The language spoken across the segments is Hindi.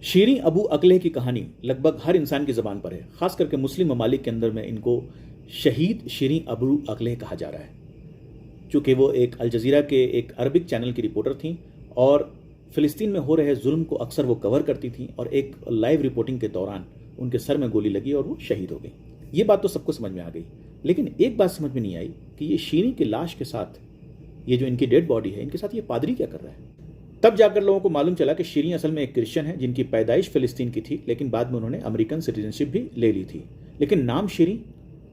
शीरीं अबू अकलह की कहानी लगभग हर इंसान की ज़बान पर है। ख़ास करके मुस्लिम ममालिक के अंदर में इनको शहीद शीरीं अबू अकलह कहा जा रहा है, चूँकि वो एक अल जज़ीरा के एक अरबिक चैनल की रिपोर्टर थीं और फ़िलिस्तीन में हो रहे जुल्म को अक्सर वो कवर करती थीं और एक लाइव रिपोर्टिंग के दौरान उनके सर में गोली लगी और वो शहीद हो गई। ये बात तो सबको समझ में आ गई, लेकिन एक बात समझ में नहीं आई कि ये शीरीं की लाश के साथ, ये जो इनकी डेड बॉडी है, इनके साथ ये पादरी क्या कर रहा है। तब जाकर लोगों को मालूम चला कि शीरीं असल में एक क्रिश्चियन है जिनकी पैदाइश फ़िलिस्तीन की थी, लेकिन बाद में उन्होंने अमेरिकन सिटीजनशिप भी ले ली थी। लेकिन नाम शीरीं,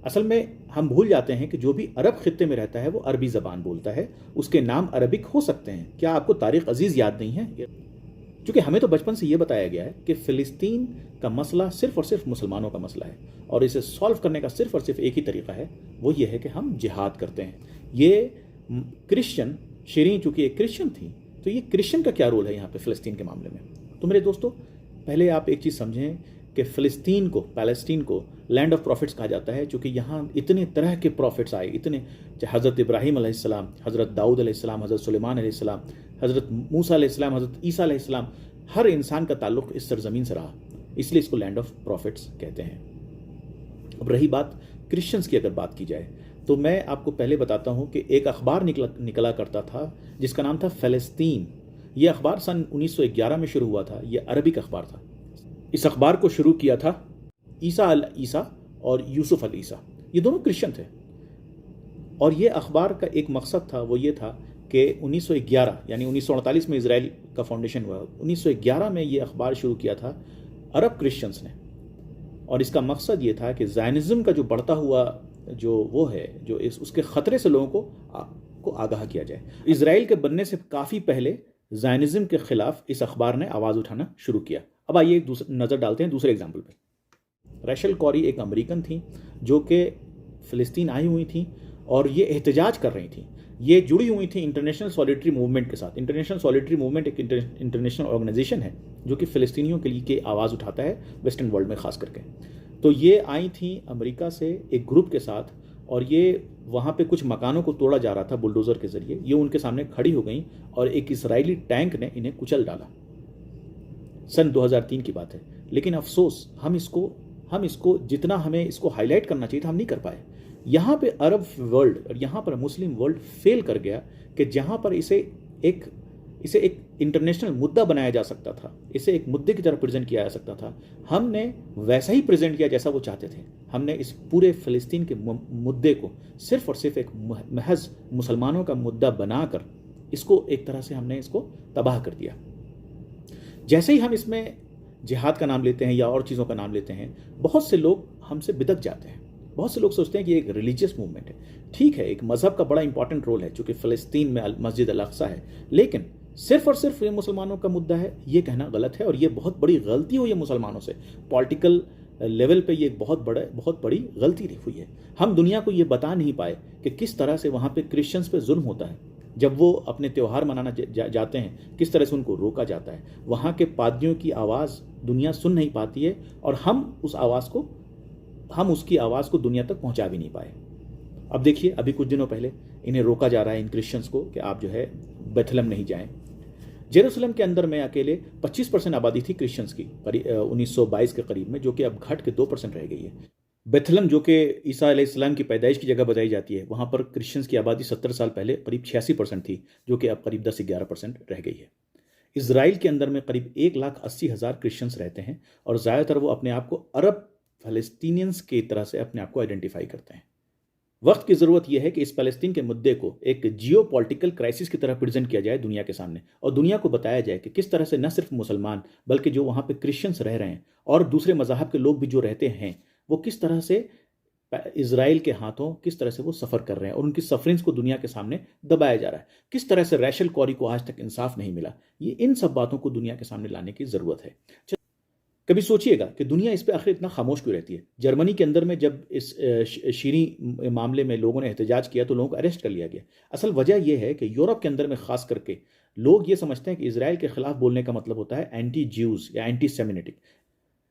असल में हम भूल जाते हैं कि जो भी अरब खित्ते में रहता है वो अरबी ज़बान बोलता है, उसके नाम अरबिक हो सकते हैं। क्या आपको तारीख़ अजीज़ याद नहीं है? क्योंकि हमें तो बचपन से ये बताया गया है कि फ़िलिस्तीन का मसला सिर्फ़ और सिर्फ मुसलमानों का मसला है और इसे सॉल्व करने का सिर्फ़ और सिर्फ एक ही तरीक़ा है, वो ये है कि हम जिहाद करते हैं। ये क्रिश्चियन, शीरीं चूँकि एक क्रिश्चियन थी, तो ये क्रिश्चियन का क्या रोल है यहाँ पे फ़िलिस्तीन के मामले में? तो मेरे दोस्तों, पहले आप एक चीज़ समझें कि फ़िलिस्तीन को, पैलेस्टीन को लैंड ऑफ प्रॉफिट्स कहा जाता है, क्योंकि यहाँ इतने तरह के प्रॉफिट्स आए, इतने, हज़रत इब्राहीम अलैहिस्सलाम, हज़रत दाऊद अलैहिस्सलाम, हज़रत सुलेमान अलैहिस्सलाम, हज़रत मूसा अलैहिस्सलाम, हज़रत ईसा अलैहिस्सलाम, हर इंसान का ताल्लुक़ इस सरज़मीन से रहा, इसलिए इसको लैंड ऑफ प्रॉफिट्स कहते हैं। अब रही बात क्रिश्चियंस की, अगर बात की जाए तो मैं आपको पहले बताता हूं कि एक अखबार निकला करता था जिसका नाम था फ़लस्तीन। ये अखबार सन 1911 में शुरू हुआ था। ये अरबिक अखबार था। इस अखबार को शुरू किया था ईसा अल ईसा और यूसुफ अल ईसा, ये दोनों क्रिश्चियन थे। और ये अखबार का एक मकसद था, वो ये था कि 1911 यानी 1948 में इजराइल का फाउंडेशन हुआ, 1911 में ये अखबार शुरू किया था अरब क्रिश्चियंस ने। और इसका मकसद ये था कि ज़ायनिज़्म का जो बढ़ता हुआ जो वो है, जो उसके ख़तरे से लोगों को आगाह किया जाए। इजराइल के बनने से काफ़ी पहले ज़ायनिज़्म के ख़िलाफ़ इस अखबार ने आवाज़ उठाना शुरू किया। अब आइए एक नज़र डालते हैं दूसरे एग्जाम्पल पे। रैशल कॉरी एक अमेरिकन थी जो कि फ़िलिस्तीन आई हुई थी और ये एहतजाज कर रही थी। ये जुड़ी हुई थी इंटरनेशनल सॉलिडरी मूवमेंट के साथ। इंटरनेशनल सॉलिडरी मूवमेंट एक इंटरनेशनल ऑर्गेनाइजेशन है जो कि फ़िलिस्तीनियों के लिए आवाज़ उठाता है, वेस्टर्न वर्ल्ड में ख़ास करके। तो ये आई थी अमेरिका से एक ग्रुप के साथ और ये वहाँ पे कुछ मकानों को तोड़ा जा रहा था बुलडोज़र के ज़रिए। ये उनके सामने खड़ी हो गई और एक इजरायली टैंक ने इन्हें कुचल डाला। सन 2003 की बात है। लेकिन अफसोस, हम इसको जितना हमें इसको हाईलाइट करना चाहिए था, हम नहीं कर पाए। यहाँ पे अरब वर्ल्ड और यहाँ पर मुस्लिम वर्ल्ड फेल कर गया कि जहाँ पर इसे एक इंटरनेशनल मुद्दा बनाया जा सकता था, इसे एक मुद्दे की तरह प्रेजेंट किया जा सकता था, हमने वैसा ही प्रेजेंट किया जैसा वो चाहते थे। हमने इस पूरे फ़िलिस्तीन के मुद्दे को सिर्फ़ और सिर्फ एक महज मुसलमानों का मुद्दा बनाकर इसको एक तरह से हमने इसको तबाह कर दिया। जैसे ही हम इसमें जिहाद का नाम लेते हैं या और चीज़ों का नाम लेते हैं, बहुत से लोग हमसे बिदक जाते हैं। बहुत से लोग सोचते हैं कि एक रिलीजियस मूवमेंट है। ठीक है, एक मज़हब का बड़ा इंपॉर्टेंट रोल है, चूँकि फ़िलिस्तीन में मस्जिद अल अक़सा है, लेकिन सिर्फ और सिर्फ ये मुसलमानों का मुद्दा है, ये कहना गलत है और ये बहुत बड़ी गलती हुई है मुसलमानों से। पॉलिटिकल लेवल पे ये एक बहुत बड़ी गलती हुई है। हम दुनिया को ये बता नहीं पाए कि किस तरह से वहाँ पे क्रिश्चियंस पे जुल्म होता है। जब वो अपने त्यौहार मनाना जाते हैं, किस तरह से उनको रोका जाता है। वहाँ के पादरियों की आवाज़ दुनिया सुन नहीं पाती है और हम उसकी आवाज़ को दुनिया तक पहुँचा भी नहीं पाए। अब देखिए, अभी कुछ दिनों पहले इन्हें रोका जा रहा है, इन क्रिश्चियंस को, कि आप जो है बेथलेहम नहीं जाएं। जेरूसलम के अंदर में अकेले 25% आबादी थी क्रिश्चियंस की 1922 के करीब में, जो कि अब घट के 2% रह गई है। बेथलेहम, जो कि ईसा अलैहिस्सलाम की पैदाइश की जगह बताई जाती है, वहाँ पर क्रिश्चियंस की आबादी 70 साल पहले करीब 86% थी, जो कि अब करीब 10-11% रह गई है। इजराइल के अंदर में करीब 1,80,000 क्रिश्चियंस रहते हैं और ज़्यादातर वो अपने आप को अरब फ़लस्तीनियंस की तरह से अपने आप को आइडेंटिफाई करते हैं। वक्त की ज़रूरत यह है कि इस फ़लस्तीन के मुद्दे को एक जियोपॉलिटिकल क्राइसिस की तरह प्रेजेंट किया जाए दुनिया के सामने और दुनिया को बताया जाए कि किस तरह से न सिर्फ मुसलमान बल्कि जो वहाँ पे क्रिश्चियंस रह रहे हैं और दूसरे मज़हब के लोग भी जो रहते हैं, वो किस तरह से इजराइल के हाथों किस तरह से वो सफ़र कर रहे हैं और उनकी सफरिंग्स को दुनिया के सामने दबाया जा रहा है। किस तरह से रैशल कॉरी को आज तक इंसाफ नहीं मिला। ये इन सब बातों को दुनिया के सामने लाने की ज़रूरत है। कभी सोचिएगा कि दुनिया इस पे आखिर इतना खामोश क्यों रहती है। जर्मनी के अंदर में जब इस शीरीं मामले में लोगों ने एहतजाज किया तो लोगों को अरेस्ट कर लिया गया। असल वजह यह है कि यूरोप के अंदर में ख़ास करके लोग ये समझते हैं कि इजराइल के खिलाफ बोलने का मतलब होता है एंटी ज्यूज़ या एंटी सेमिटिक।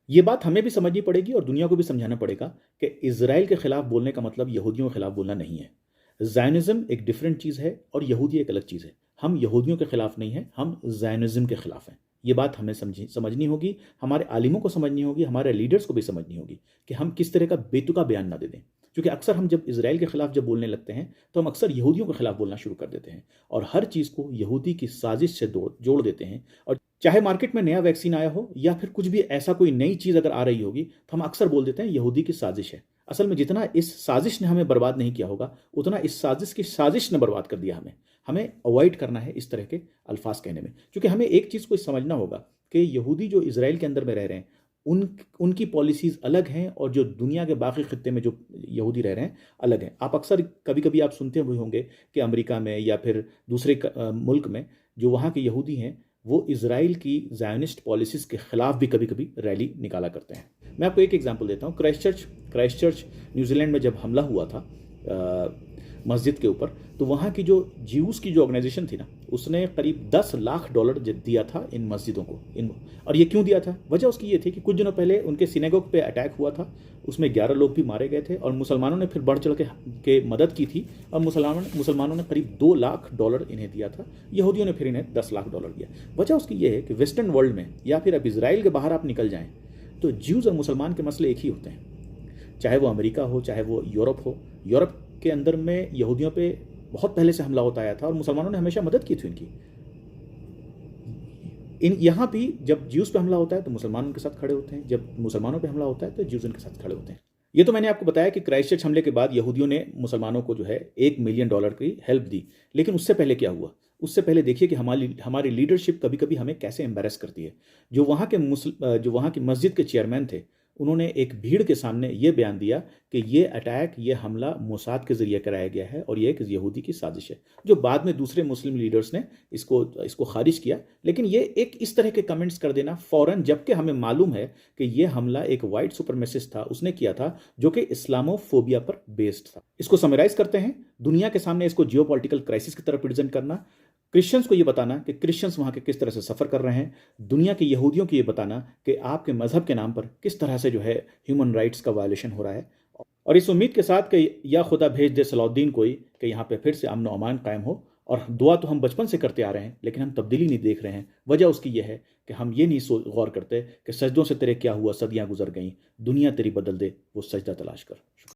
ये बात हमें भी समझनी पड़ेगी और दुनिया को भी समझाना पड़ेगा कि इजराइल के खिलाफ बोलने का मतलब यहूदियों के खिलाफ बोलना नहीं है। ज़ायनिज़्म एक डिफरेंट चीज़ है और यहूदी एक अलग चीज़ है। हम यहूदियों के खिलाफ नहीं हैं, हम ज़ायनिज़्म के खिलाफ हैं। ये बात हमें समझनी होगी, हमारे आलिमों को समझनी होगी, हमारे लीडर्स को भी समझनी होगी कि हम किस तरह का बेतुका बयान ना दे दें। क्योंकि अक्सर हम जब इजराइल के खिलाफ जब बोलने लगते हैं तो हम अक्सर यहूदियों के खिलाफ बोलना शुरू कर देते हैं और हर चीज़ को यहूदी की साजिश से जोड़ देते हैं। और चाहे मार्केट में नया वैक्सीन आया हो या फिर कुछ भी ऐसा कोई नई चीज़ अगर आ रही होगी तो हम अक्सर बोल देते हैं यहूदी की साजिश है। असल में जितना इस साजिश ने हमें बर्बाद नहीं किया होगा उतना इस साजिश की साजिश ने बर्बाद कर दिया हमें। हमें अवॉइड करना है इस तरह के अल्फाज कहने में, क्योंकि हमें एक चीज़ को समझना होगा कि यहूदी जो इजराइल के अंदर में रह रहे हैं उनकी पॉलिसीज़ अलग हैं और जो दुनिया के बाकी खित्ते में जो यहूदी रह रहे हैं अलग हैं। आप अक्सर कभी कभी आप सुनते हुए होंगे कि अमेरिका में या फिर दूसरे मुल्क में जो वहाँ के यहूदी हैं वो इजराइल की ज़ायनिस्ट पॉलिसीज़ के ख़िलाफ़ भी कभी कभी रैली निकाला करते हैं। मैं आपको एक एग्जांपल देता हूँ। क्राइस्टचर्च न्यूजीलैंड में जब हमला हुआ था मस्जिद के ऊपर, तो वहाँ की जो ज्यूज़ की जो ऑर्गेनाइजेशन थी ना, उसने करीब $10 लाख दिया था इन मस्जिदों को। और ये क्यों दिया था? वजह उसकी ये थी कि कुछ दिनों पहले उनके सिनेगोग पे अटैक हुआ था, उसमें 11 लोग भी मारे गए थे और मुसलमानों ने फिर बढ़ चढ़ के मदद की थी और मुसलमानों ने करीब $2 लाख इन्हें दिया था। यहूदियों ने फिर इन्हें $10 लाख दिया। वजह उसकी ये है कि वेस्टर्न वर्ल्ड में या फिर अब इसराइल के बाहर आप निकल जाएँ तो ज्यूज़ और मुसलमान के मसले एक ही होते हैं, चाहे वो अमेरिका हो चाहे वो यूरोप हो। यूरोप के अंदर में यहूदियों पे बहुत पहले से हमला होता आया था और मुसलमानों ने हमेशा मदद की थी उनकी। यहाँ भी जब ज्यूज़ पे हमला होता है तो मुसलमान उनके साथ खड़े होते हैं, जब मुसलमानों पे हमला होता है तो ज्यूज़ उनके साथ खड़े होते हैं। ये तो मैंने आपको बताया कि क्राइस्टचर्च हमले के बाद यहूदियों ने मुसलमानों को जो है $1 मिलियन की हेल्प दी। लेकिन उससे पहले क्या हुआ? उससे पहले देखिए कि हमारी लीडरशिप कभी कभी हमें कैसे एम्बेरस करती है। जो वहाँ की मस्जिद के चेयरमैन थे, उन्होंने एक भीड़ के सामने ये बयान दिया कि ये अटैक, ये हमला मोसाद के ज़रिए कराया गया है और ये एक यहूदी की साजिश है। जो बाद में दूसरे मुस्लिम लीडर्स ने इसको खारिज किया। लेकिन ये एक इस तरह के कमेंट्स कर देना फ़ौरन, जबकि हमें मालूम है कि ये हमला एक वाइट सुपरमेसिस्ट था, उसने किया था, जो कि इस्लामोफोबिया पर बेस्ड था। इसको समराइज़ करते हैं, दुनिया के सामने इसको जियोपॉलिटिकल क्राइसिस की तरह प्रेजेंट करना, क्रिश्चियंस को ये बताना कि क्रिश्चियंस वहाँ के किस तरह से सफ़र कर रहे हैं, दुनिया के यहूदियों को ये बताना कि आपके मज़हब के नाम पर किस तरह से जो है ह्यूमन राइट्स का वायलेशन हो रहा है। और इस उम्मीद के साथ कि या खुदा भेज दे सलाउद्दीन कोई कि यहाँ पे फिर से अमन व अमान कायम हो। और दुआ तो हम बचपन से करते आ रहे हैं लेकिन हम तब्दीली नहीं देख रहे हैं। वजह उसकी यह है कि हम ये नहीं गौर करते कि सजदों से तेरे क्या हुआ, सदियाँ गुजर गईं, दुनिया तेरी बदल दे वो सजदा तलाश कर।